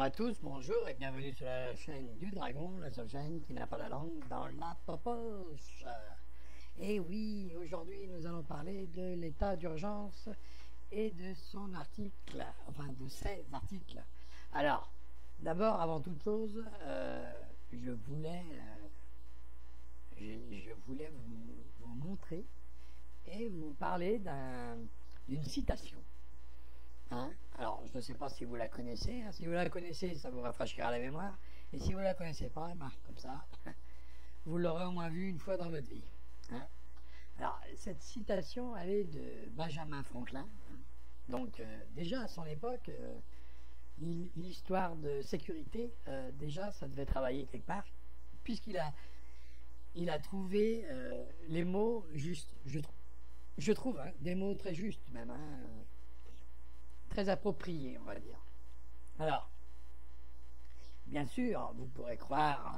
à tous, bonjour et bienvenue sur la chaîne du Dragon, la seule chaîne qui n'a pas la langue dans la poche. Et oui, aujourd'hui nous allons parler de l'état d'urgence et de son article, enfin de ses articles. Alors, d'abord, avant toute chose, je voulais vous montrer et vous parler d'une citation. Alors, je ne sais pas si vous la connaissez. Si vous la connaissez, ça vous rafraîchira la mémoire. Et si vous ne la connaissez pas, comme ça, vous l'aurez au moins vue une fois dans votre vie. Alors, cette citation, elle est de Benjamin Franklin. Donc, déjà à son époque, l'histoire de sécurité, déjà, ça devait travailler quelque part, puisqu'il a trouvé les mots justes. Je trouve des mots très justes même. Très approprié, on va dire. Alors, bien sûr, vous pourrez croire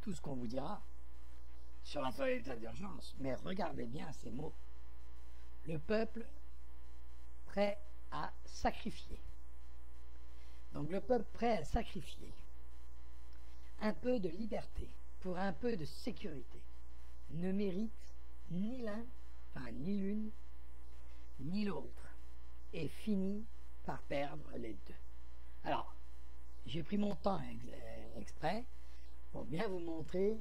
tout ce qu'on vous dira sur la fin de l'état d'urgence, mais regardez bien ces mots. Le peuple prêt à sacrifier. Donc le peuple prêt à sacrifier un peu de liberté pour un peu de sécurité ne mérite ni l'un, ni l'une, ni l'autre, et finit par perdre les deux. Alors, j'ai pris mon temps exprès pour bien vous montrer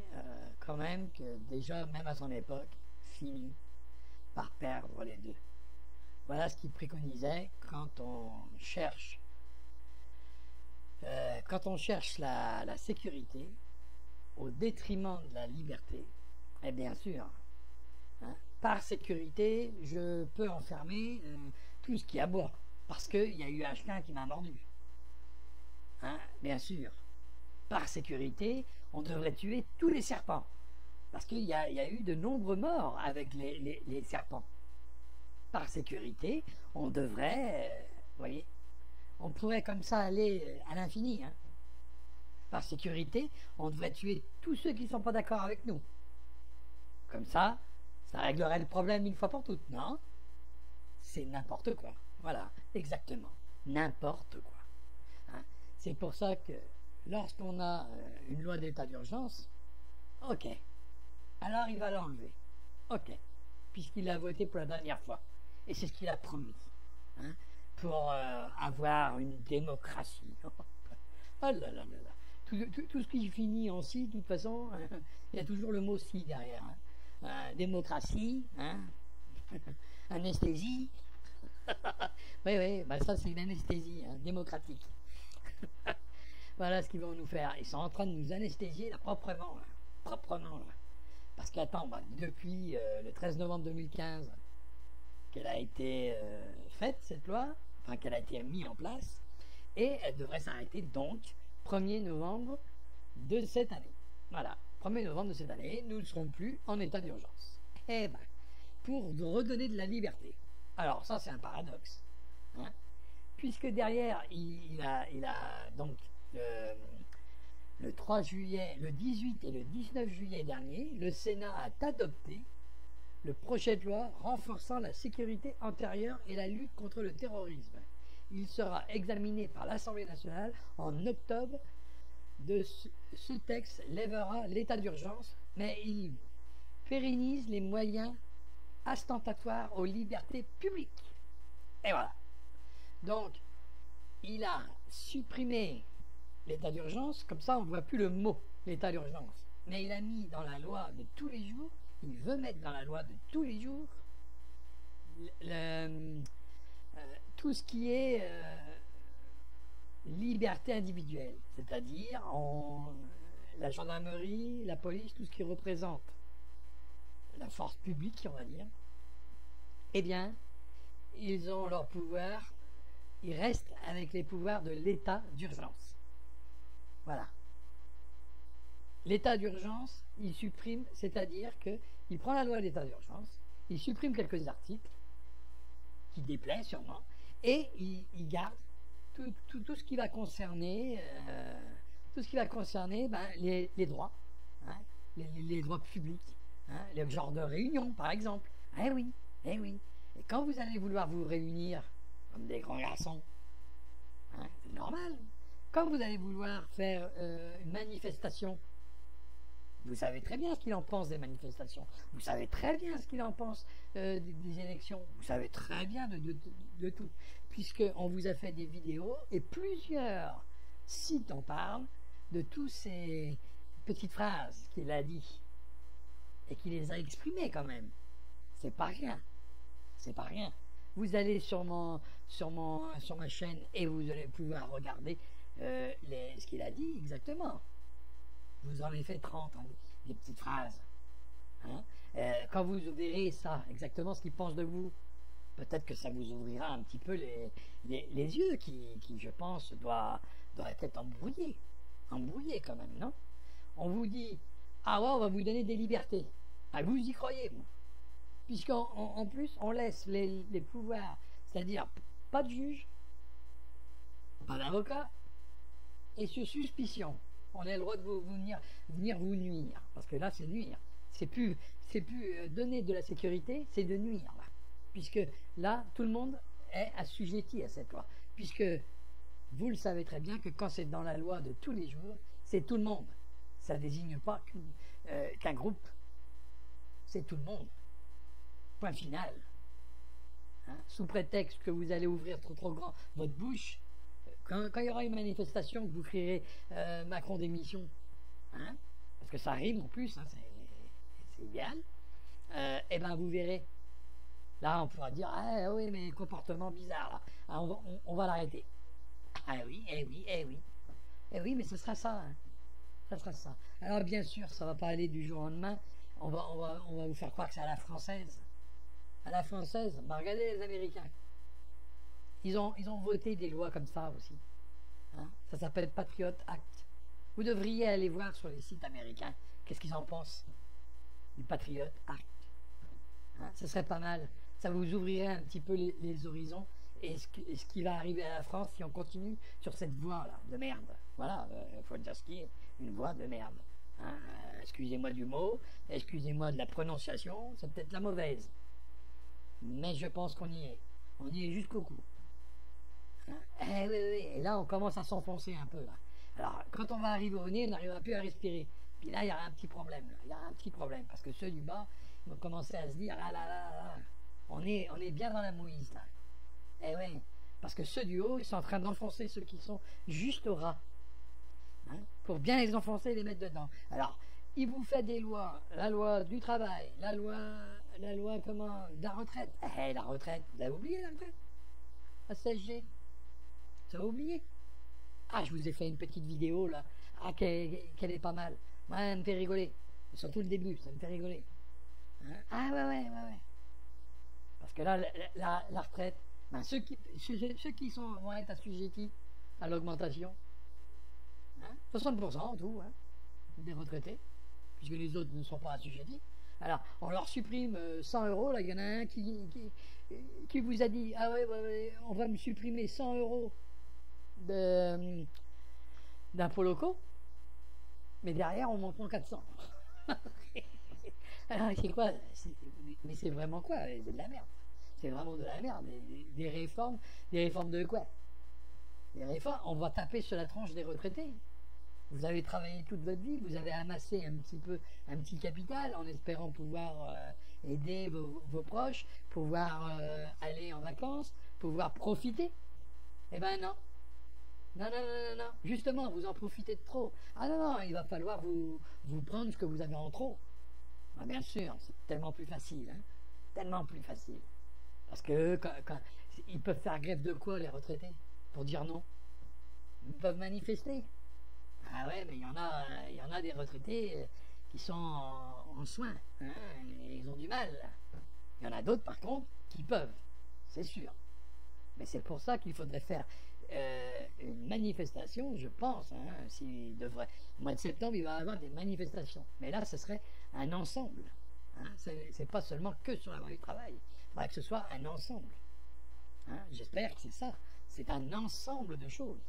quand même que déjà, même à son époque, finit par perdre les deux. Voilà ce qu'il préconisait quand on cherche la sécurité au détriment de la liberté. Et bien sûr, par sécurité, je peux enfermer tout ce qui aboie, parce qu'il y a eu un chien qui m'a mordu. Bien sûr. Par sécurité, on devrait tuer tous les serpents, parce qu'il y a eu de nombreux morts avec les serpents. Par sécurité, on devrait, voyez, on pourrait comme ça aller à l'infini. Par sécurité, on devrait tuer tous ceux qui ne sont pas d'accord avec nous. Comme ça réglerait le problème une fois pour toutes, non? C'est n'importe quoi. Voilà, exactement. N'importe quoi. C'est pour ça que lorsqu'on a une loi d'état d'urgence, ok, alors il va l'enlever. Ok, puisqu'il a voté pour la dernière fois. Et c'est ce qu'il a promis. Pour avoir une démocratie. Oh là là là là. Tout ce qui finit en si, de toute façon, il y a toujours le mot si derrière. Démocratie, anesthésie. Oui, ça c'est une anesthésie démocratique. Voilà ce qu'ils vont nous faire. Ils sont en train de nous anesthésier là, proprement. Parce qu'attends, depuis le 13 novembre 2015 qu'elle a été faite, cette loi, qu'elle a été mise en place, et elle devrait s'arrêter donc 1er novembre de cette année. Voilà, 1er novembre de cette année, nous ne serons plus en état d'urgence. Eh bien, pour redonner de la liberté. Alors ça c'est un paradoxe, puisque derrière il a donc le 3 juillet, le 18 et le 19 juillet dernier, le Sénat a adopté le projet de loi renforçant la sécurité intérieure et la lutte contre le terrorisme. Il sera examiné par l'Assemblée nationale en octobre. Ce texte lèvera l'état d'urgence, mais il pérennise les moyens attentatoires aux libertés publiques. Et voilà. Donc, il a supprimé l'état d'urgence, comme ça on ne voit plus le mot l'état d'urgence. Mais il a mis dans la loi de tous les jours, il veut mettre dans la loi de tous les jours tout ce qui est liberté individuelle, c'est-à-dire la gendarmerie, la police, tout ce qui représente la force publique, on va dire, eh bien, ils ont leur pouvoir, ils restent avec les pouvoirs de l'état d'urgence. Voilà. L'état d'urgence, il supprime, c'est-à-dire qu'il prend la loi d'état d'urgence, il supprime quelques articles qui déplaisent sûrement, et il garde tout ce qui va concerner, les droits, les droits publics, les genres de réunion, par exemple. Eh oui. Et quand vous allez vouloir vous réunir comme des grands garçons, c'est normal. quand vous allez vouloir faire une manifestation, vous savez très bien ce qu'il en pense des manifestations. Vous savez très bien ce qu'il en pense des élections. Vous savez très bien de tout. Puisqu'on vous a fait des vidéos et plusieurs sites en parlent de toutes ces petites phrases qu'il a dit et qu'il les a exprimées quand même. C'est pas rien. C'est pas rien. Vous allez sur ma chaîne et vous allez pouvoir regarder ce qu'il a dit exactement. Je vous en ai fait 30, hein, des petites phrases. Hein. Quand vous verrez ça, exactement ce qu'il pense de vous, peut-être que ça vous ouvrira un petit peu les yeux qui, je pense, doit être embrouillés. Embrouillés quand même, non? On vous dit, ah ouais, on va vous donner des libertés. Ah, vous y croyez, vous? Puisqu'en plus, on laisse les pouvoirs, c'est-à-dire pas de juge, pas d'avocat, et sur suspicion. On a le droit de venir vous nuire. Parce que là, c'est nuire. C'est plus donner de la sécurité, c'est de nuire. Là. Puisque là, tout le monde est assujetti à cette loi. Puisque vous le savez très bien que quand c'est dans la loi de tous les jours, c'est tout le monde. Ça ne désigne pas qu'un groupe. C'est tout le monde. Point final. Hein? Sous prétexte que vous allez ouvrir trop grand votre bouche, quand il y aura une manifestation, que vous crierez Macron démission, hein, parce que ça rime en plus, hein, c'est idéal, et ben vous verrez. Là, on pourra dire, ah oui, mais comportement bizarre, là. Ah, on va l'arrêter. Ah oui, oui, mais ce sera ça. Hein. Ça sera ça. Alors bien sûr, ça va pas aller du jour au lendemain. On va vous faire croire que c'est à la française. À la française, bah, regardez les Américains. Ils ont voté des lois comme ça aussi. Hein. Ça s'appelle Patriot Act. Vous devriez aller voir sur les sites américains qu'est-ce qu'ils en pensent du Patriot Act. Hein. Ce serait pas mal. Ça vous ouvrirait un petit peu les horizons. Et ce qui va arriver à la France si on continue sur cette voie-là de merde. Voilà, il faut dire ce qui est une voie de merde. Hein. Excusez-moi du mot, excusez-moi de la prononciation, c'est peut-être la mauvaise. Mais je pense qu'on y est. On y est jusqu'au cou. Hein? Oui. Et là, on commence à s'enfoncer un peu. Là. Alors, quand on va arriver au nez, on n'arrivera plus à respirer. Puis là, il y aura un petit problème. Là. Il y aura un petit problème. Parce que ceux du bas vont commencer à se dire, ah là. On est bien dans la mouise, là. Eh oui. Parce que ceux du haut, ils sont en train d'enfoncer ceux qui sont juste au ras. Hein? Pour bien les enfoncer et les mettre dedans. Alors, il vous fait des lois. La loi du travail. La loi comment, de la retraite. La retraite. Vous avez oublié la retraite? La CSG. Ça va oublier. Ah, je vous ai fait une petite vidéo là. Ah, qu'elle est pas mal. Moi, elle me fait rigoler. Surtout le début, ça me fait rigoler. Hein? Ah, ouais. Parce que là, la retraite, ben, ceux qui vont être assujettis à l'augmentation, hein, 60% en tout, hein, des retraités, puisque les autres ne sont pas assujettis. Alors, on leur supprime 100 euros. Là, il y en a un qui vous a dit, ah ouais, on va me supprimer 100 euros d'impôts locaux, mais derrière, on m'en prend 400. Alors, c'est quoi? Mais c'est vraiment quoi? C'est de la merde. C'est vraiment de la merde. Des réformes de quoi? Des réformes, on va taper sur la tranche des retraités. Vous avez travaillé toute votre vie, vous avez amassé un petit capital en espérant pouvoir aider vos proches, pouvoir aller en vacances, pouvoir profiter. Eh ben non. Non. Justement, vous en profitez de trop. Ah non, il va falloir vous prendre ce que vous avez en trop. Ah, bien sûr, c'est tellement plus facile. Hein, tellement plus facile. Parce que quand ils peuvent faire grève de quoi, les retraités? Pour dire non. Ils peuvent manifester. Ah ouais, mais il y en a des retraités qui sont en soins. Hein, ils ont du mal. Il y en a d'autres, par contre, qui peuvent. C'est sûr. Mais c'est pour ça qu'il faudrait faire une manifestation, je pense. Hein, s'il devrait. Au mois de septembre, il va y avoir des manifestations. Mais là, ce serait un ensemble. Hein, c'est pas seulement que sur la voie du travail. Il faudrait que ce soit un ensemble. Hein, j'espère que c'est ça. C'est un ensemble de choses.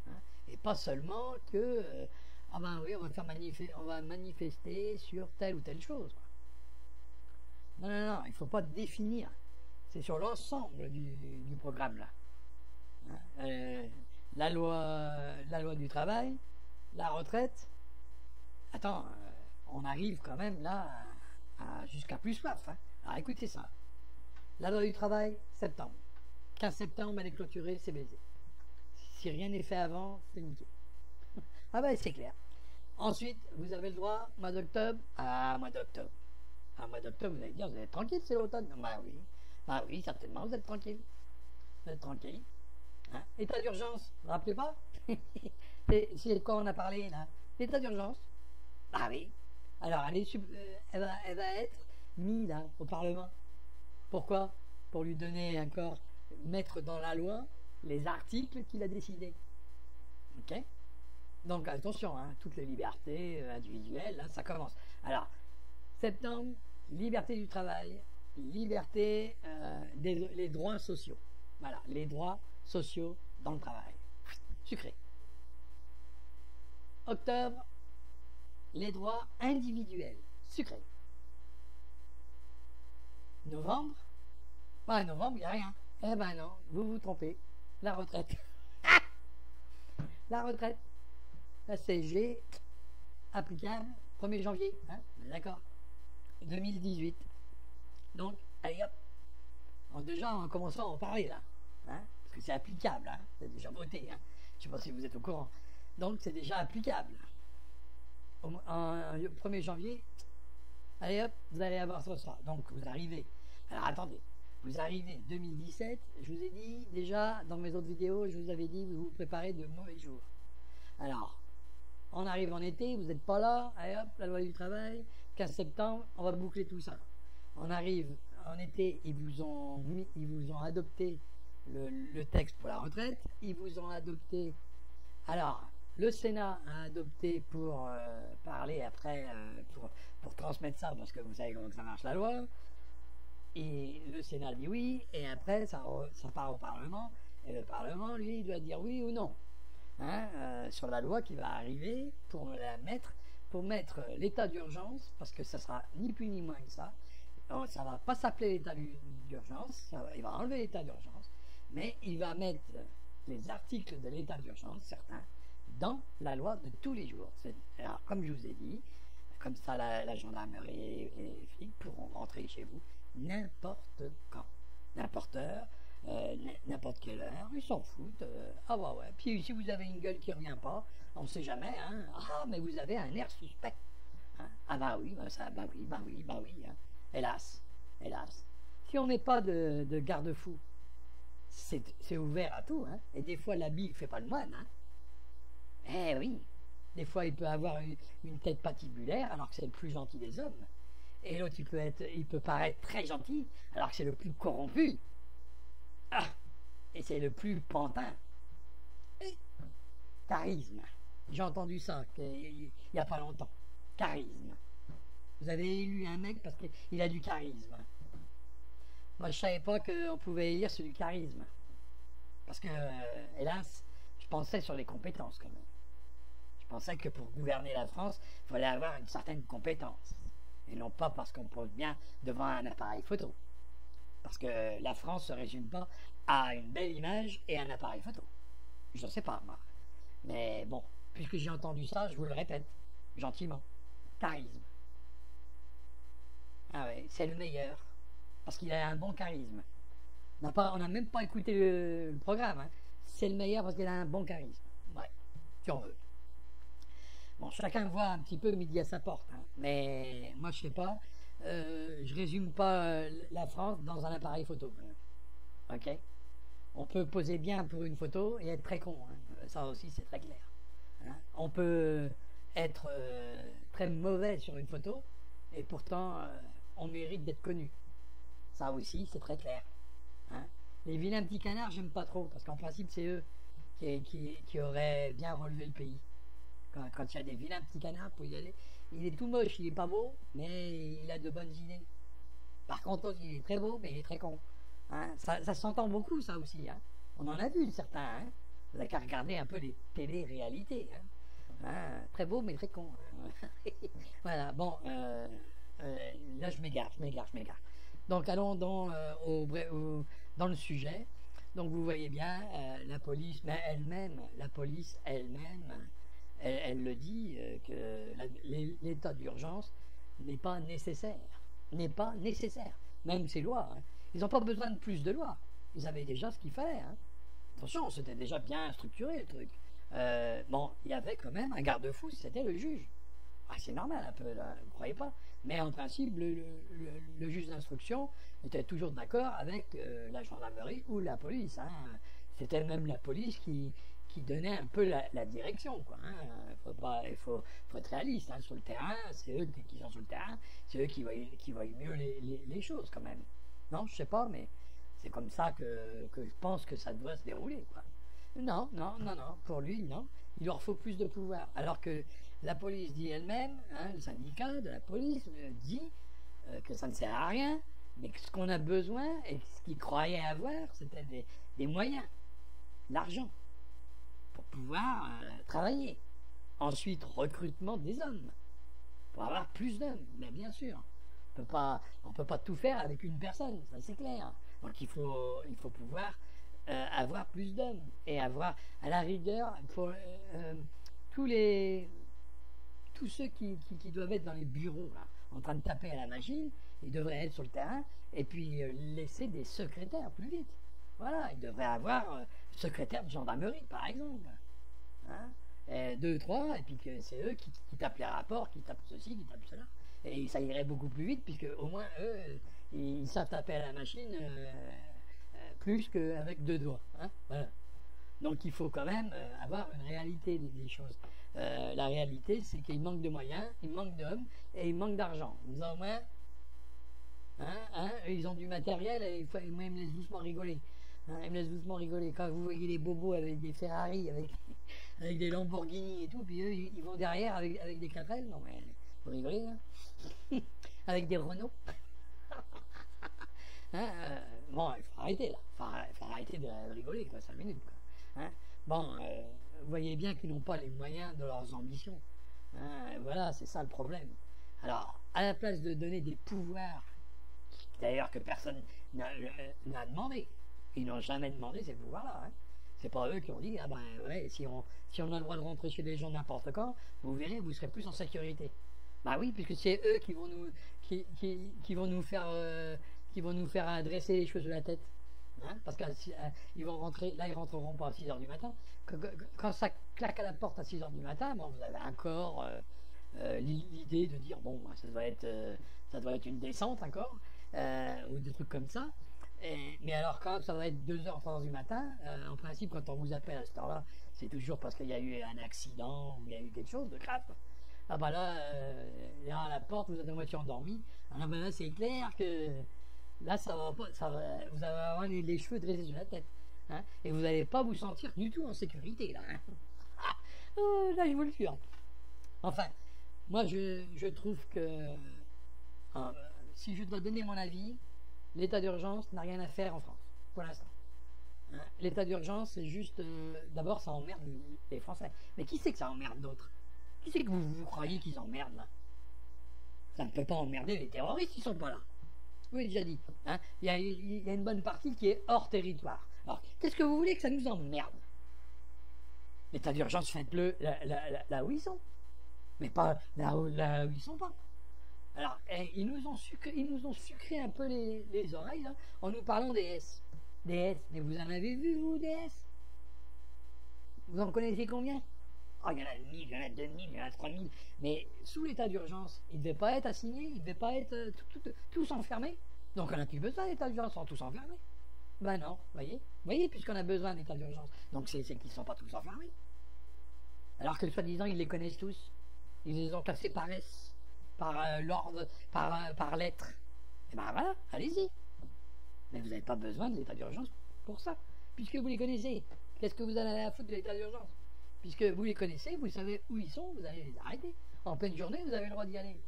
Hein, et pas seulement que ah ben oui, on va manifester sur telle ou telle chose. Quoi. Non, il ne faut pas définir. C'est sur l'ensemble du programme là. Hein, la loi du travail, la retraite. Attends, on arrive quand même là jusqu'à plus soif. Hein. Alors écoutez ça. La loi du travail, septembre. 15 septembre, elle est clôturée, c'est baisé. Si rien n'est fait avant, c'est niqué. Ah ben c'est clair. Ensuite, vous avez le droit, mois d'octobre. Ah, mois d'octobre. Ah, mois d'octobre, vous allez dire, vous êtes tranquille, c'est l'automne. Bah oui. Bah oui, certainement, vous êtes tranquille. Vous êtes tranquille. Hein. État d'urgence, vous vous rappelez pas? C'est de quoi on a parlé là? L'état d'urgence. Ah oui. Alors, elle va être mise là, au Parlement. Pourquoi? Pour lui donner encore, mettre dans la loi les articles qu'il a décidés. Ok? Donc attention, hein, toutes les libertés individuelles, là, ça commence. Alors, septembre, liberté du travail, liberté les droits sociaux. Voilà, les droits sociaux dans le travail. Sucré. Octobre, les droits individuels. Sucré. Novembre, ouais, novembre, il n'y a rien. Eh ben non, vous vous trompez. La retraite. La retraite. La CSG, applicable 1er janvier. Hein, d'accord. 2018. Donc, allez hop. Alors déjà, en commençant à en parler là. Hein, parce que c'est applicable. Hein, c'est déjà voté. Hein. Je ne sais pas si vous êtes au courant. Donc, c'est déjà applicable. En 1er janvier, allez hop, vous allez avoir ça. Donc, vous arrivez. Alors, attendez. Vous arrivez 2017. Je vous ai dit, déjà, dans mes autres vidéos, je vous avais dit, vous vous préparez de mauvais jours. Alors, on arrive en été, vous n'êtes pas là. Allez hop, la loi du travail. 15 septembre, on va boucler tout ça. On arrive en été, ils vous ont adopté le texte pour la retraite. Ils vous ont adopté. Alors, le Sénat a adopté pour parler après, pour transmettre ça, parce que vous savez comment ça marche la loi. Et le Sénat dit oui, et après ça part au Parlement, et le Parlement, lui, il doit dire oui ou non. Hein, sur la loi qui va arriver pour mettre l'état d'urgence, parce que ça sera ni plus ni moins que ça. Donc, ça va pas s'appeler l'état d'urgence, il va enlever l'état d'urgence, mais il va mettre les articles de l'état d'urgence, certains, dans la loi de tous les jours. Alors, comme je vous ai dit, comme ça la gendarmerie et les flics pourront rentrer chez vous n'importe quand, n'importe heure, n'importe quelle heure, ils s'en foutent. Ah bah ouais, puis si vous avez une gueule qui revient pas, on sait jamais, hein. Ah mais vous avez un air suspect. Hein. Ah bah oui, bah oui. Hein. Hélas. Si on met pas de garde-fou, c'est ouvert à tout, hein. Et des fois l'habit fait pas le moine, hein. Eh oui. Des fois il peut avoir une tête patibulaire alors que c'est le plus gentil des hommes. Et l'autre il peut paraître très gentil alors que c'est le plus corrompu. Ah, et c'est le plus pantin. Charisme. J'ai entendu ça il n'y a pas longtemps. Charisme. Vous avez élu un mec parce qu'il a du charisme. Moi, je savais pas qu'on pouvait élire sur du charisme. Parce que, hélas, je pensais sur les compétences quand même. Je pensais que pour gouverner la France, il fallait avoir une certaine compétence. Et non pas parce qu'on pose bien devant un appareil photo. Parce que la France se résume pas à une belle image et un appareil photo. Je ne sais pas, moi. Mais bon, puisque j'ai entendu ça, je vous le répète, gentiment. Charisme. Ah ouais, c'est le meilleur. Parce qu'il a un bon charisme. On n'a même pas écouté le programme. Hein. C'est le meilleur parce qu'il a un bon charisme. Ouais, si on veut. Bon, chacun voit un petit peu midi à sa porte. Hein. Mais moi, je sais pas. Je résume pas la France dans un appareil photo. Ok. On peut poser bien pour une photo et être très con. Hein. Ça aussi, c'est très clair. Hein. On peut être très mauvais sur une photo et pourtant on mérite d'être connu. Ça aussi, c'est très clair. Hein. Les vilains petits canards, j'aime pas trop parce qu'en principe, c'est eux qui auraient bien relevé le pays. Quand il y a des vilains petits canards, pour y aller, il est tout moche, il est pas beau, mais il a de bonnes idées. Par contre, il est très beau, mais il est très con. Hein. Ça s'entend beaucoup, ça aussi. Hein. On en a vu certains. Hein. Vous n'avez qu'à regarder un peu les télé-réalités. Hein. Hein. Très beau, mais très con. Voilà, bon, là je m'égare. Donc allons dans le sujet. Donc vous voyez bien, la police, mais elle-même, la police elle-même, elle le dit, que l'état d'urgence n'est pas nécessaire. N'est pas nécessaire. Même ces lois. Hein. Ils n'ont pas besoin de plus de lois. Ils avaient déjà ce qu'il fallait. Hein. Attention, c'était déjà bien structuré le truc. Bon, il y avait quand même un garde-fou, c'était le juge. Ah, c'est normal un peu, là, vous ne croyez pas? Mais en principe, le juge d'instruction était toujours d'accord avec la gendarmerie ou la police. Hein. C'était même la police qui donnait un peu la direction. Quoi, hein. Il faut être réaliste. Hein. Sur le terrain, c'est eux qui sont sur le terrain, c'est eux qui voient mieux les choses quand même. Non, je sais pas, mais c'est comme ça que je pense que ça doit se dérouler. Quoi. Non, pour lui, non. Il leur faut plus de pouvoir. Alors que la police dit elle-même, hein, le syndicat de la police dit que ça ne sert à rien, mais que ce qu'on a besoin et ce qu'ils croyaient avoir, c'était des moyens, l'argent, pour pouvoir travailler. Ensuite, recrutement des hommes, pour avoir plus d'hommes, mais bien sûr. On peut pas tout faire avec une personne, ça c'est clair. Donc il faut pouvoir avoir plus d'hommes et avoir, à la rigueur, tous ceux qui doivent être dans les bureaux là, en train de taper à la machine, ils devraient être sur le terrain et puis laisser des secrétaires plus vite. Voilà, ils devraient avoir secrétaire de gendarmerie par exemple. Hein, et 2, 3, et puis que c'est eux qui tapent les rapports, qui tapent ceci, qui tapent cela. Et ça irait beaucoup plus vite puisque au moins eux, ils savent taper à la machine plus qu'avec 2 doigts. Hein, voilà. Donc il faut quand même avoir une réalité des choses. La réalité, c'est qu'il manque de moyens, il manque d'hommes et il manque d'argent. Nous au moins, ils ont du matériel et moi, ils me laissent doucement rigoler. Hein, ils me laissent doucement rigoler. Quand vous voyez les bobos avec des Ferrari, avec des Lamborghini et tout, puis eux, ils vont derrière avec des 4L. Non mais, vous rigolez, hein. Avec des Renault. Bon, il faut arrêter là. Il faut arrêter de rigoler, quoi, 5 minutes. Quoi. Hein. Bon, vous voyez bien qu'ils n'ont pas les moyens de leurs ambitions. Hein. Voilà, c'est ça le problème. Alors, à la place de donner des pouvoirs, d'ailleurs que personne n'a demandé, ils n'ont jamais demandé ces pouvoirs-là. Hein. C'est pas eux qui ont dit, ah ben ouais, si on a le droit de rentrer chez les gens n'importe quand, vous verrez, vous serez plus en sécurité. Bah oui, puisque c'est eux qui vont nous faire adresser les choses de la tête. Hein, parce qu'ils vont rentrer, là ils rentreront pas à 6h du matin. Quand ça claque à la porte à 6h du matin, bon, vous avez encore l'idée de dire bon, ça doit être une descente encore, ou des trucs comme ça. Mais alors quand ça va être 2h, 3h du matin, en principe quand on vous appelle à cette heure-là, c'est toujours parce qu'il y a eu un accident ou il y a eu quelque chose de grave. Ah bah là, à la porte, vous êtes en moitié endormi. Ah bah là, c'est clair que là, ça va pas, vous allez avoir les cheveux dressés sur la tête. Hein, et vous n'allez pas vous sentir du tout en sécurité, là. Hein. Là, je vous le jure. Enfin, moi, je trouve que si je dois donner mon avis, l'état d'urgence n'a rien à faire en France, pour l'instant. Hein, l'état d'urgence, c'est juste... D'abord, ça emmerde les Français. Mais qui c'est que ça emmerde d'autres? Qui c'est que vous croyez qu'ils emmerdent, là? Ça ne peut pas emmerder les terroristes, ils sont pas là. Oui, déjà dit. Hein, il y a une bonne partie qui est hors territoire. Alors, qu'est-ce que vous voulez que ça nous emmerde? L'état d'urgence, faites-le là où ils sont. Mais pas là où ils sont pas. Alors, ils nous ont sucré un peu les oreilles là, en nous parlant des S. Des S. Mais vous en avez vu, vous, des S? Vous en connaissez combien? Oh, il y en a 1000, il y en a 2000, il y en a 3000. Mais sous l'état d'urgence, il ne devait pas être assigné, il ne devait pas être tous enfermés. Donc on n'a plus besoin d'état d'urgence, ils sont tous enfermés. Ben non, voyez, puisqu'on a besoin d'état d'urgence. Donc c'est qu'ils ne sont pas tous enfermés. Alors que soi-disant, ils les connaissent tous. Ils les ont classés par S, par l'ordre, par lettre. Et ben voilà, allez-y. Mais vous n'avez pas besoin de l'état d'urgence pour ça, puisque vous les connaissez. Qu'est-ce que vous en avez à foutre de l'état d'urgence? Puisque vous les connaissez, vous savez où ils sont, vous allez les arrêter. En pleine journée, vous avez le droit d'y aller.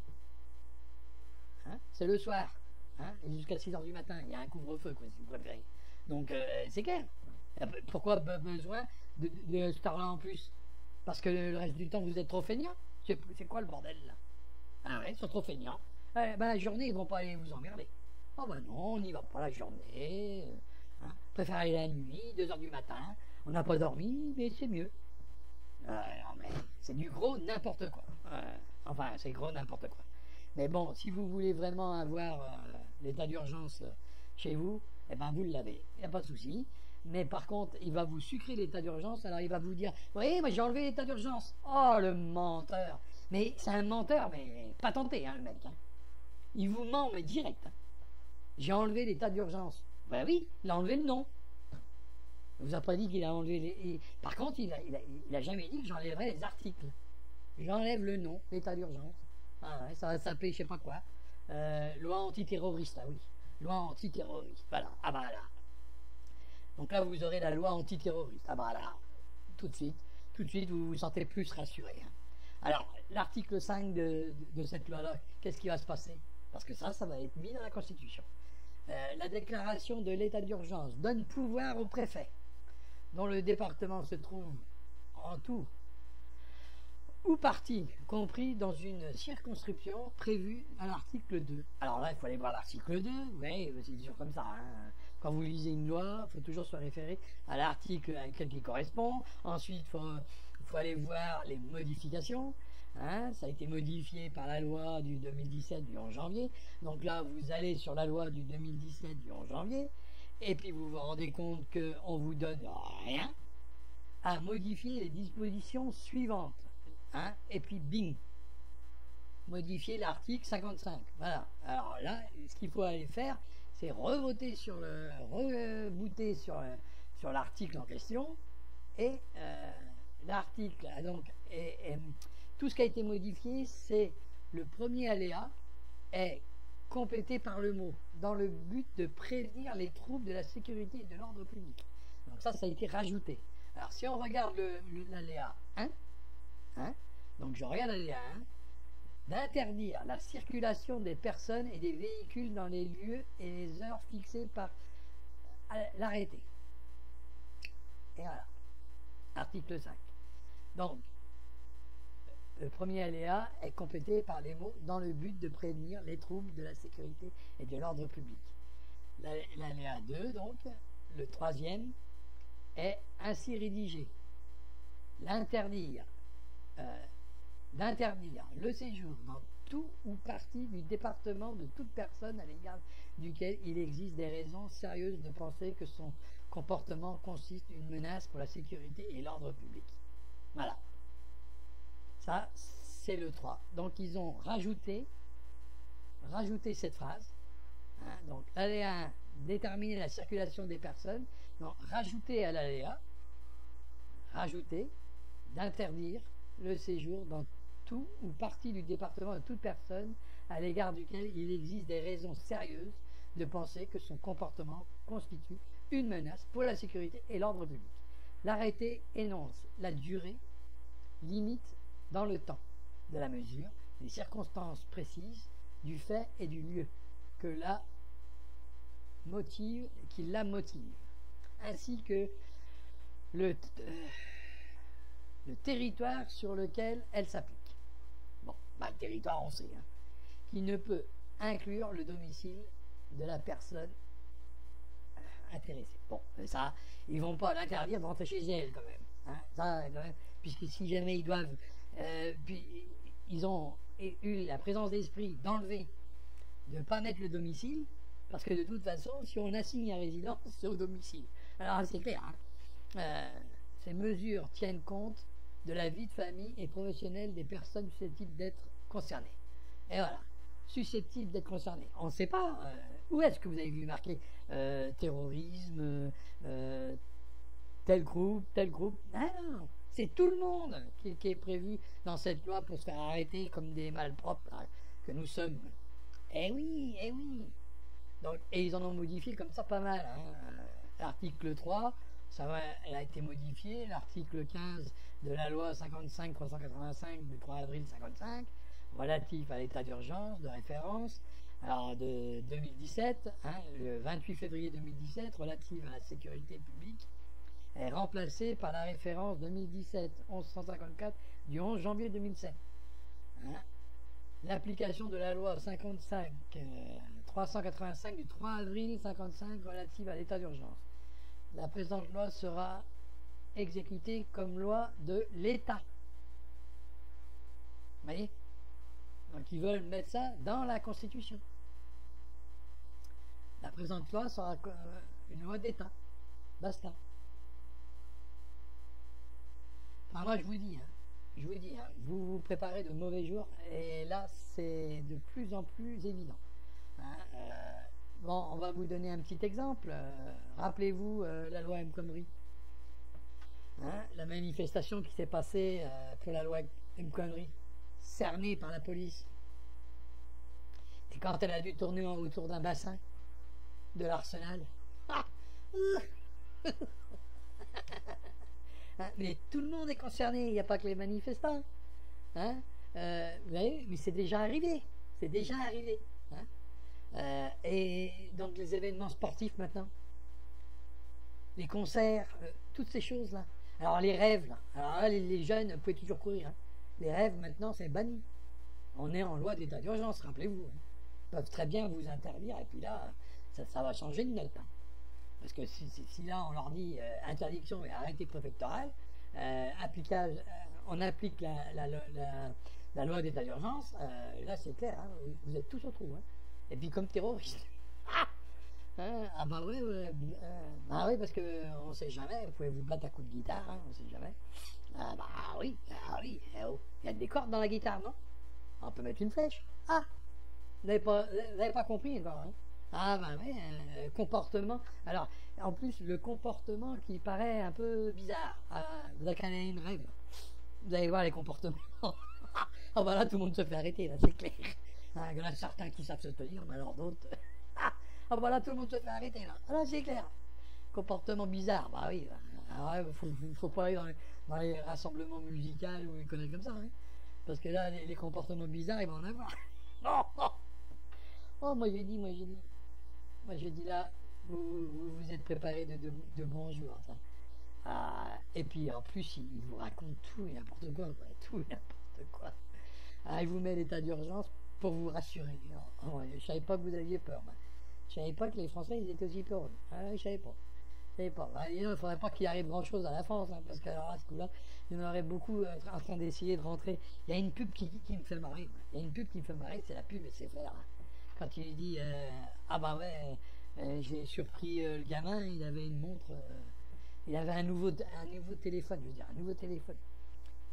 Hein, c'est le soir. Hein, et jusqu'à 6h du matin. Il y a un couvre-feu, quoi, si vous préférez. Donc, c'est clair. Pourquoi besoin de cette heure-là en plus? Parce que le reste du temps, vous êtes trop feignants? C'est quoi le bordel, là? Ah ouais, ils sont trop feignants. La journée, ils vont pas aller vous emmerder. Oh bah non, on n'y va pas la journée. Hein. Préférez la nuit, 2 heures du matin, on n'a pas dormi, mais c'est mieux. Non, mais c'est du gros n'importe quoi. Enfin, c'est gros n'importe quoi. Mais bon, si vous voulez vraiment avoir l'état d'urgence chez vous, eh ben vous l'avez, il n'y a pas de souci. Mais par contre, il va vous sucrer l'état d'urgence, alors il va vous dire, oui, moi j'ai enlevé l'état d'urgence. Oh, le menteur. Mais c'est un menteur, mais pas tenté, hein, le mec. Hein. Il vous ment, mais direct. Hein. J'ai enlevé l'état d'urgence. Ben oui, il a enlevé le nom. Il vous a pas dit qu'il a enlevé les... Par contre, il a jamais dit que j'enlèverais les articles. J'enlève le nom, l'état d'urgence. Ah ouais, ça va s'appeler je sais pas quoi. Loi antiterroriste, ah oui. Loi antiterroriste, voilà. Ah bah là. Donc là, vous aurez la loi antiterroriste. Ah bah là, tout de suite, vous vous sentez plus rassuré. Hein. Alors, l'article 5 de cette loi-là, qu'est-ce qui va se passer? Parce que ça va être mis dans la Constitution. La déclaration de l'état d'urgence donne pouvoir au préfet, dont le département se trouve en tout ou partie, compris dans une circonscription prévue à l'article 2. Alors là, il faut aller voir l'article 2, oui, c'est toujours comme ça. Hein. Quand vous lisez une loi, il faut toujours se référer à l'article à lequel il correspond. Ensuite, il faut aller voir les modifications. Hein, ça a été modifié par la loi du 2017 du 11 janvier. Donc là, vous allez sur la loi du 2017 du 11 janvier, et puis vous vous rendez compte qu'on vous donne rien à modifier les dispositions suivantes. Hein, et puis bing, modifier l'article 55. Voilà. Alors là, ce qu'il faut aller faire, c'est rebooter sur l'article en question, et l'article donc tout ce qui a été modifié, c'est le premier aléa est complété par le mot dans le but de prévenir les troubles de la sécurité et de l'ordre public. Donc ça a été rajouté. Alors si on regarde l'aléa 1, hein, donc je regarde l'aléa 1, d'interdire la circulation des personnes et des véhicules dans les lieux et les heures fixées par l'arrêté. Et voilà, article 5. Donc, le premier aléa est complété par les mots dans le but de prévenir les troubles de la sécurité et de l'ordre public. L'aléa 2, donc, le troisième, est ainsi rédigé. D'interdire le séjour dans tout ou partie du département de toute personne à l'égard duquel il existe des raisons sérieuses de penser que son comportement consiste une menace pour la sécurité et l'ordre public. Voilà. Ça, c'est le 3. Donc, ils ont rajouté cette phrase. Hein, donc, l'aléa 1, déterminer la circulation des personnes. Donc, rajouter à l'aléa, d'interdire le séjour dans tout ou partie du département de toute personne à l'égard duquel il existe des raisons sérieuses de penser que son comportement constitue une menace pour la sécurité et l'ordre public. L'arrêté énonce la durée limite dans le temps de la mesure, les circonstances précises du fait et du lieu qui la motive, ainsi que le territoire sur lequel elle s'applique. Bon, le territoire, on sait, hein, qui ne peut inclure le domicile de la personne intéressée. Bon, ça, ils vont pas l'interdire de rentrer chez elle quand même. Hein, ça, quand même, puisque si jamais ils doivent, puis ils ont eu la présence d'esprit d'enlever, de ne pas mettre le domicile, parce que de toute façon, si on assigne à résidence, c'est au domicile. Alors c'est clair. Hein, ces mesures tiennent compte de la vie de famille et professionnelle des personnes susceptibles d'être concernées. Et voilà, susceptibles d'être concernées. On ne sait pas où est-ce que vous avez vu marquer terrorisme, tel groupe. Ah non, c'est tout le monde qui est prévu dans cette loi pour se faire arrêter comme des malpropres là, que nous sommes. Eh oui. Donc, et ils en ont modifié comme ça pas mal. Hein. L'article 3, elle a été modifiée. L'article 15 de la loi 55-385 du 3 avril 55, relatif à l'état d'urgence de référence, alors de 2017, hein, le 28 février 2017, relative à la sécurité publique, est remplacée par la référence 2017-1154 du 11 janvier 2007. Hein. L'application de la loi 55-385 du 3 avril 55 relative à l'état d'urgence. la présente loi sera exécutée comme loi de l'État. Vous voyez? Donc ils veulent mettre ça dans la Constitution. La présente loi sera une loi d'État. Basta. Enfin, moi je vous dis, vous vous préparez de mauvais jours et là c'est de plus en plus évident. Hein, bon, on va vous donner un petit exemple. Rappelez-vous la loi El Khomri. Hein, la manifestation qui s'est passée pour la loi El Khomri, cernée par la police. Et quand elle a dû tourner autour d'un bassin de l'Arsenal. Hein, mais tout le monde est concerné, il n'y a pas que les manifestants. Hein, vous voyez, mais c'est déjà arrivé. C'est déjà arrivé. Hein. Et donc les événements sportifs maintenant, les concerts, toutes ces choses-là. Alors les rêves, là. Alors là, les jeunes, vous pouvez toujours courir. Hein. Les rêves, maintenant, c'est banni. On est en loi d'état d'urgence, rappelez-vous. Hein. Ils peuvent très bien vous interdire, et puis là, ça va changer de note. Hein. Parce que si là, on leur dit interdiction et arrêté préfectoral, on applique la loi d'état d'urgence, là, c'est clair, hein, vous êtes tous au trou. Hein. Et puis comme terroriste. Ah bah oui, parce que on sait jamais, vous pouvez vous battre à coups de guitare, hein, on sait jamais. Ah bah oui, il y a des cordes dans la guitare, non? On peut mettre une flèche. Ah, vous n'avez pas compris encore, hein? Ah bah oui, comportement. Alors, en plus, le comportement qui paraît un peu bizarre. Vous avez calé une règle. Vous allez voir les comportements. Ah bah là, tout le monde se fait arrêter, là, c'est clair. Il y en a certains qui savent se tenir, mais alors d'autres... Ah bah là, tout le monde se fait arrêter, là. Ah là, c'est clair. Comportement bizarre, bah oui. Alors, faut pas aller dans les rassemblements musicaux ou des conneries comme ça, hein. Parce que là, les comportements bizarres, ils vont en avoir. Oh, moi j'ai dit là, vous êtes préparés de bons jours. Ça. Et puis en plus, il vous raconte tout et n'importe quoi, tout et n'importe quoi. Il vous met l'état d'urgence pour vous rassurer. Je savais pas que vous aviez peur. Je savais pas que les Français ils étaient aussi peureux. Je savais pas. Il ne faudrait pas qu'il arrive grand chose à la France, hein, parce qu'à ce coup-là, il y en aurait beaucoup en train d'essayer de rentrer. Il y a une pub qui me fait marrer. C'est la pub SFR. Hein. Quand il dit ah bah ouais, j'ai surpris le gamin, il avait une montre, il avait un nouveau téléphone, un nouveau téléphone.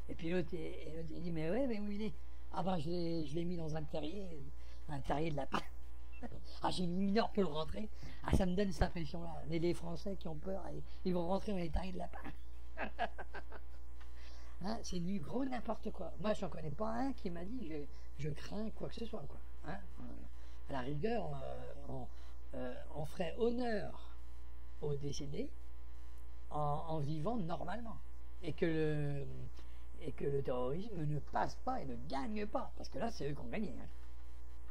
Et puis l'autre il dit mais ouais, mais où il est? Ah bah je l'ai mis dans un terrier de lapin. J'ai mis 1 heure pour le rentrer. Ça me donne cette impression-là. Les Français qui ont peur, ils vont rentrer dans les terriers de lapin. Hein, c'est du gros n'importe quoi. Moi, je n'en connais pas un qui m'a dit je crains quoi que ce soit. Quoi. Hein, à la rigueur, on ferait honneur aux décédés en vivant normalement. Et que le terrorisme ne passe pas et ne gagne pas. Parce que là, c'est eux qui ont gagné. Hein.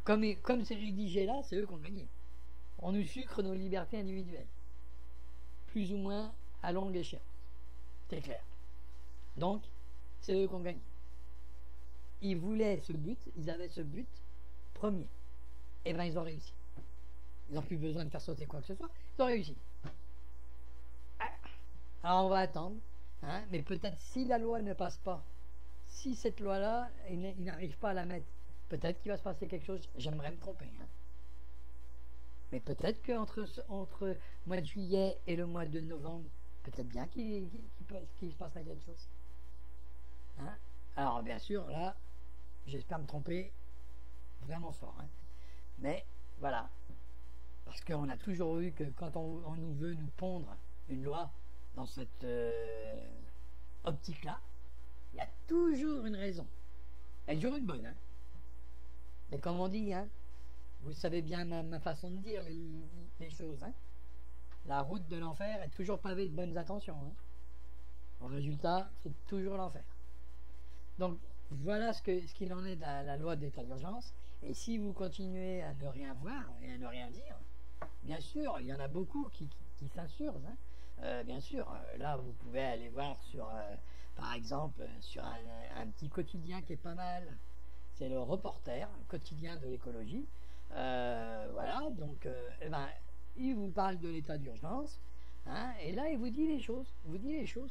Comme c'est rédigé là, c'est eux qui ont gagné. On nous sucre nos libertés individuelles. Plus ou moins à longue échelle. C'est clair. Donc, c'est eux qui ont gagné. Ils voulaient ce but, ils avaient ce but premier. Et bien, ils ont réussi. Ils n'ont plus besoin de faire sauter quoi que ce soit. Ils ont réussi. Alors, on va attendre. Hein, mais peut-être si la loi ne passe pas, si cette loi-là, ils n'arrivent pas à la mettre, peut-être qu'il va se passer quelque chose. J'aimerais me tromper. Hein. Mais peut-être qu'entre le mois de juillet et le mois de novembre, peut-être bien qu'il se passerait quelque chose. Hein. Alors, bien sûr, là, j'espère me tromper vraiment fort. Hein. Mais, voilà. Parce qu'on a toujours vu que quand on nous veut nous pondre une loi dans cette optique-là, il y a toujours une raison. Il y a toujours une bonne. Hein. Mais comme on dit, hein, vous savez bien ma façon de dire les choses. Hein. La route de l'enfer est toujours pavée de bonnes intentions. Hein. En résultat, c'est toujours l'enfer. Donc, voilà ce qu'il en est de la loi d'état d'urgence. Et si vous continuez à ne rien voir et à ne rien dire, bien sûr, il y en a beaucoup qui s'insurgent. Hein. Bien sûr, là, vous pouvez aller voir par exemple, sur un petit quotidien qui est pas mal. C'est le Reporter, un quotidien de l'écologie. Voilà, donc, il vous parle de l'état d'urgence. Hein, et là, il vous dit les choses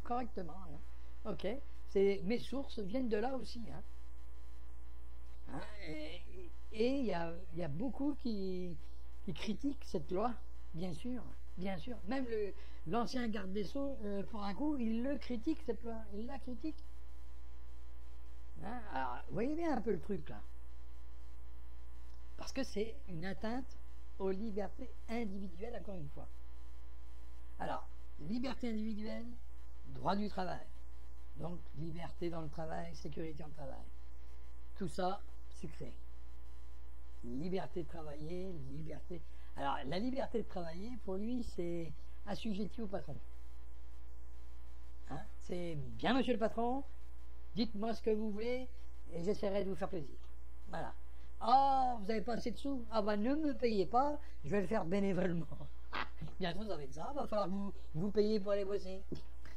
correctement. Hein. Ok, mes sources viennent de là aussi. Hein. Hein, et il y a beaucoup qui critiquent cette loi, bien sûr, bien sûr. Même l'ancien garde des Sceaux, pour un coup, il le critique, cette loi, il la critique. Hein, alors, vous voyez bien un peu le truc là. Parce que c'est une atteinte aux libertés individuelles, encore une fois. Alors, liberté individuelle, droit du travail. Donc, liberté dans le travail, sécurité en travail. Tout ça, sucré. Liberté de travailler, liberté... Alors, la liberté de travailler, pour lui, c'est assujetti au patron. Hein, c'est bien, monsieur le patron, dites-moi ce que vous voulez et j'essaierai de vous faire plaisir. Voilà. Ah, vous n'avez pas assez de sous? Ah bah ne me payez pas, je vais le faire bénévolement. Bientôt ça va être ça, va falloir vous payer pour aller bosser.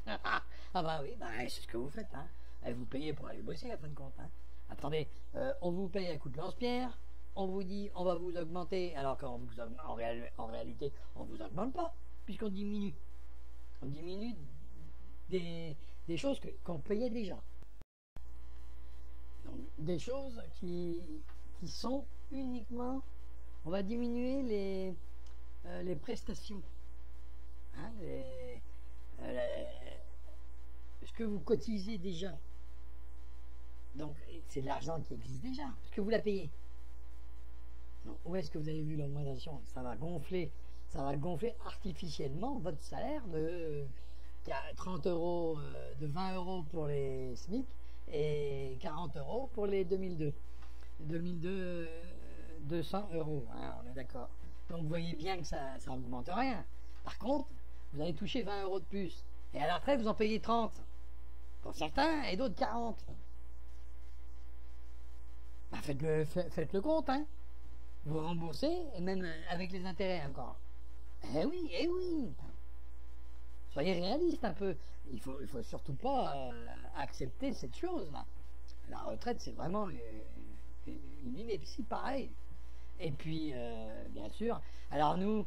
Ah bah oui, bah, c'est ce que vous faites. Hein. Vous payez pour aller bosser à fin de compte. Hein. Attendez, on vous paye à coup de lance-pierre, on vous dit on va vous augmenter, alors qu'en réalité on ne vous augmente pas, puisqu'on diminue. On diminue des choses qu'on payait déjà. Donc, des choses qui sont uniquement, on va diminuer les prestations, hein, ce que vous cotisez déjà. Donc c'est de l'argent qui existe déjà, parce que vous la payez. Donc, où est-ce que vous avez vu l'augmentation? Ça va gonfler artificiellement votre salaire de 30 euros, de 20 euros pour les SMIC et 40 euros pour les 2002. 200 euros, hein, on est d'accord. Donc vous voyez bien que ça n'augmente rien. Par contre, vous allez toucher 20 euros de plus. Et à la retraite, vous en payez 30. Pour certains, et d'autres 40. Bah, faites le compte, hein. Vous remboursez, et même avec les intérêts encore. Eh oui, eh oui. Soyez réaliste un peu. Il faut surtout pas accepter cette chose-là. La retraite, c'est vraiment une ineptie pareille. Et puis, bien sûr, alors nous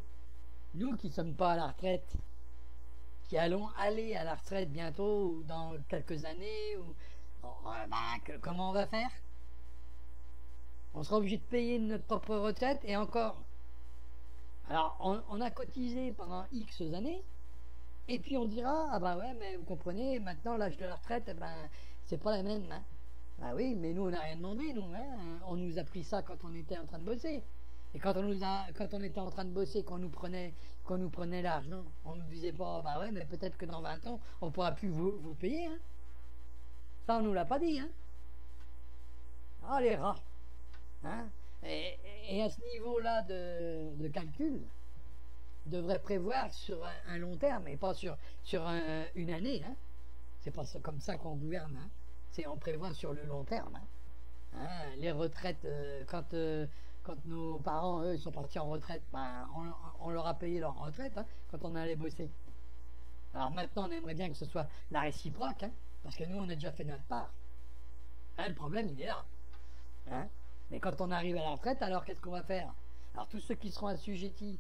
qui ne sommes pas à la retraite, qui allons aller à la retraite bientôt ou dans quelques années, comment on va faire? On sera obligé de payer notre propre retraite et encore. Alors, on a cotisé pendant X années, et puis on dira, ah ben ouais, mais vous comprenez, maintenant l'âge de la retraite, eh ben, c'est pas la même. Hein. Ah oui, mais nous on n'a rien demandé, nous. Hein. On nous a pris ça quand on était en train de bosser. Et quand on était en train de bosser, qu'on nous prenait l'argent, on ne nous disait pas, bah ouais, mais peut-être que dans 20 ans, on ne pourra plus vous payer. Hein. Ça, on ne nous l'a pas dit. Hein. Ah, les rats. Hein. Et à ce niveau-là de calcul, devrait prévoir sur un long terme et pas sur une année. Hein. C'est pas comme ça qu'on gouverne. Hein. On prévoit sur le long terme. Hein. Hein, les retraites, quand nos parents, eux, sont partis en retraite, ben, on leur a payé leur retraite hein, quand on allait bosser. Alors maintenant, on aimerait bien que ce soit la réciproque, hein, parce que nous, on a déjà fait notre part. Hein, le problème, il est là. Hein. Mais quand on arrive à la retraite, alors qu'est-ce qu'on va faire? Alors tous ceux qui seront assujettis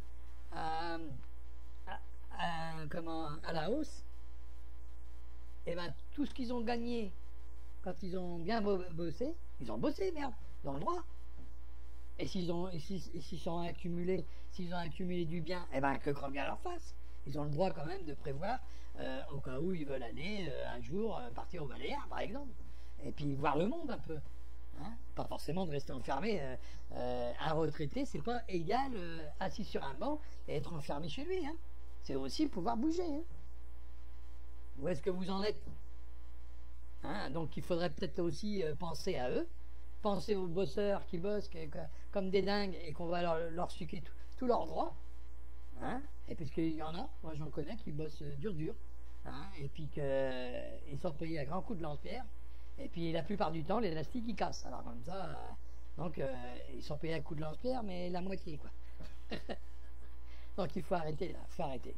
à la hausse, et ben tout ce qu'ils ont gagné quand ils ont bien bossé, ils ont bossé, merde, dans le droit. Et s'ils ont accumulé du bien, et ben que grand bien leur fasse. Ils ont le droit quand même de prévoir au cas où ils veulent aller un jour partir au Baléares, par exemple, et puis voir le monde un peu. Hein, pas forcément de rester enfermé. Un retraité, c'est pas égal assis sur un banc et être enfermé chez lui. Hein. C'est aussi pouvoir bouger. Hein. Où est-ce que vous en êtes? Hein, donc il faudrait peut-être aussi penser à eux, penser aux bosseurs qui bossent comme des dingues et qu'on va leur suquer tous leurs droits. Hein, et puisqu'il y en a, moi j'en connais qui bossent dur. Hein, et puis qu'ils sont payés à grands coups de lance-pierre. Et puis la plupart du temps, l'élastique il casse. Alors comme ça, donc ils sont payés à coup de lance-pierre, mais la moitié quoi. Donc il faut arrêter là, faut arrêter.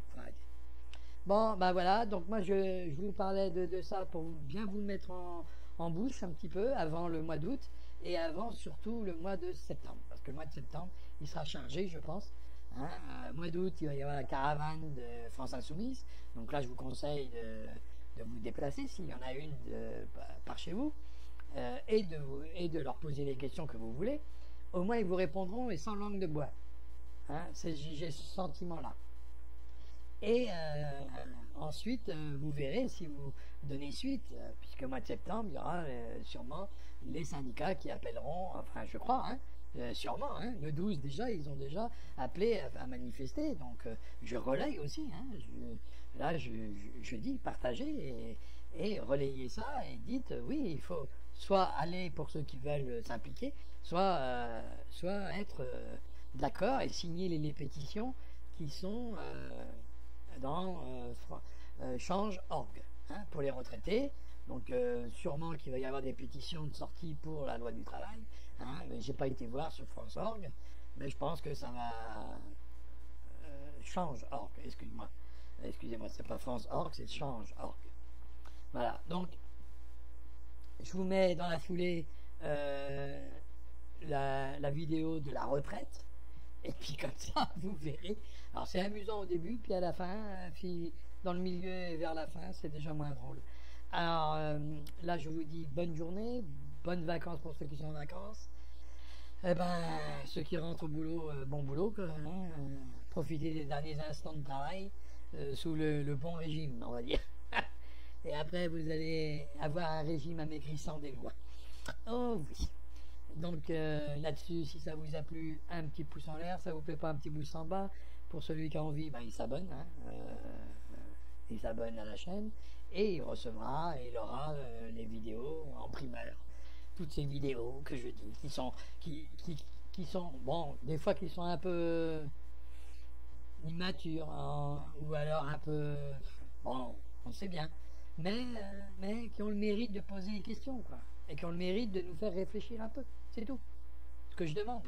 Bon, ben voilà, donc moi je vous parlais de ça pour bien vous mettre en bouche un petit peu avant le mois d'août et avant surtout le mois de septembre. Parce que le mois de septembre, il sera chargé, je pense. Hein. Mois d'août, il va y avoir la caravane de France Insoumise. Donc là, je vous conseille de vous déplacer s'il y en a une par chez vous, et de leur poser les questions que vous voulez. Au moins, ils vous répondront et sans langue de bois. Hein. J'ai ce sentiment-là. Et ensuite, vous verrez si vous donnez suite, puisque au mois de septembre, il y aura sûrement les syndicats qui appelleront, enfin je crois, hein, sûrement, hein, le 12 déjà, ils ont déjà appelé à manifester, donc je relaye aussi, hein, je dis partagez et relayez ça et dites oui, il faut soit aller pour ceux qui veulent s'impliquer, soit être d'accord et signer les pétitions qui sont dans Change.org, hein, pour les retraités. Donc sûrement qu'il va y avoir des pétitions de sortie pour la loi du travail. Hein, mais j'ai pas été voir sur France.org, mais je pense que ça va Change.org. Excusez-moi, c'est pas France.org, c'est Change.org. Voilà. Donc je vous mets dans la foulée la vidéo de la retraite. Et puis comme ça, vous verrez. Alors c'est amusant au début, puis à la fin, puis dans le milieu et vers la fin, c'est déjà moins drôle. Alors là, je vous dis bonne journée, bonnes vacances pour ceux qui sont en vacances. Eh ben, ceux qui rentrent au boulot, bon boulot, quoi, hein, profitez des derniers instants de travail sous le bon régime, on va dire. Et après, vous allez avoir un régime amaigrissant des lois. Oh oui. Donc là-dessus, si ça vous a plu, un petit pouce en l'air, ça vous plaît pas, un petit pouce en bas. Pour celui qui a envie, ben, il s'abonne, hein, il s'abonne à la chaîne et il recevra et il aura les vidéos en primeur. Toutes ces vidéos que je dis, qui sont, bon, des fois qui sont un peu immatures, hein, ou alors un peu, bon, on sait bien, mais qui ont le mérite de poser des questions, quoi, et qui ont le mérite de nous faire réfléchir un peu, c'est tout ce que je demande.